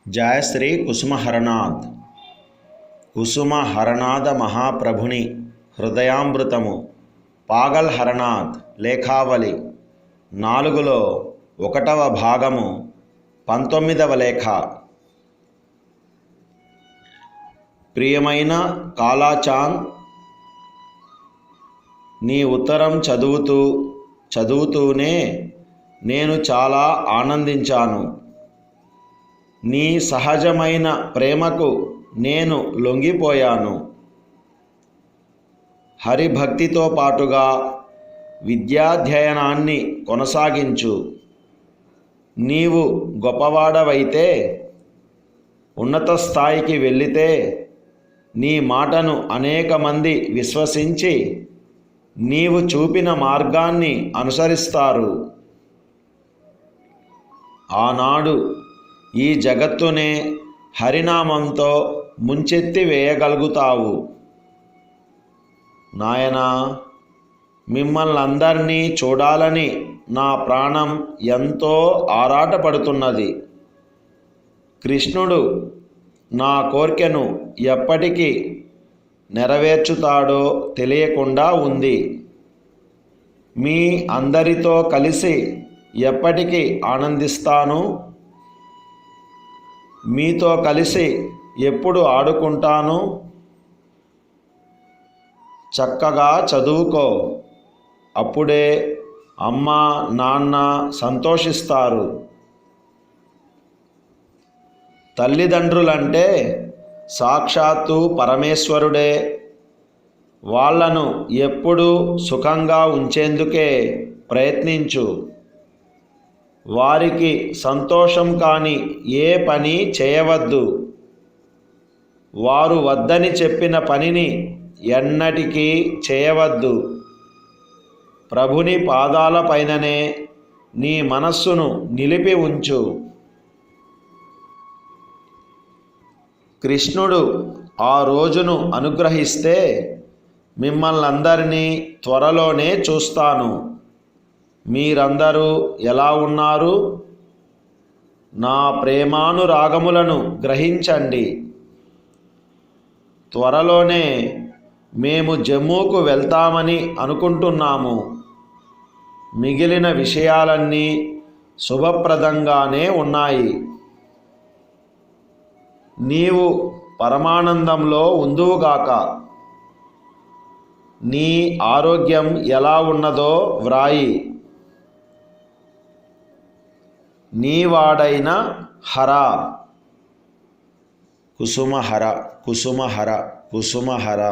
జయ శ్రీ కుసుమహరనాథ్. కుసుమహరనాథ మహాప్రభుని హృదయామృతము పాగల్ హరనాథ్ లేఖావళి 4లో 1వ భాగము 19వ లేఖ. ప్రియమైన కాలాచాంద్, నీ ఉత్తరం చదువుతూనే నేను చాలా ఆనందించాను. నీ సహజమైన ప్రేమకు నేను లొంగిపోయాను. హరిభక్తితో పాటుగా విద్యాధ్యయనాన్ని కొనసాగించు. నీవు గొప్పవాడవైతే, ఉన్నత స్థాయికి వెళ్ళితే నీ మాటను అనేక మంది విశ్వసించి నీవు చూపిన మార్గాన్ని అనుసరిస్తారు. ఆనాడు ఈ జగత్తునే హరినామంతో ముంచెత్తి వేయగలుగుతావు. నాయనా, మిమ్మల్నందరినీ చూడాలని నా ప్రాణం ఎంతో ఆరాటపడుతున్నది. కృష్ణుడు నా కోర్కెను ఎప్పటికీ నెరవేర్చుతాడో తెలియకుండా ఉంది. మీ అందరితో కలిసి ఎప్పటికీ ఆనందిస్తాను. మీతో కలిసి ఎప్పుడు ఆడుకుంటాను. చక్కగా చదువుకో, అప్పుడే అమ్మ నాన్న సంతోషిస్తారు. తల్లిదండ్రులంటే సాక్షాత్తు పరమేశ్వరుడే. వాళ్ళను ఎప్పుడూ సుఖంగా ఉంచేందుకే ప్రయత్నించు. వారికి సంతోషం కాని ఏ పని చేయవద్దు. వారు వద్దని చెప్పిన పనిని ఎన్నటికీ చేయవద్దు. ప్రభుని పాదాలపైననే నీ మనస్సును నిలిపి ఉంచు. కృష్ణుడు ఆ రోజును అనుగ్రహిస్తే మిమ్మల్నందరినీ త్వరలోనే చూస్తాను. మీరందరూ ఎలా ఉన్నారు? నా ప్రేమానురాగములను గ్రహించండి. త్వరలోనే మేము జమ్మూకు వెళ్తామని అనుకుంటున్నాము. మిగిలిన విషయాలన్నీ శుభప్రదంగానే ఉన్నాయి. నీవు పరమానందంలో ఉందువుగాక. నీ ఆరోగ్యం ఎలా ఉన్నదో వ్రాయి. నీవాడైన హర. కుసుమహర కుసుమహర కుసుమహర.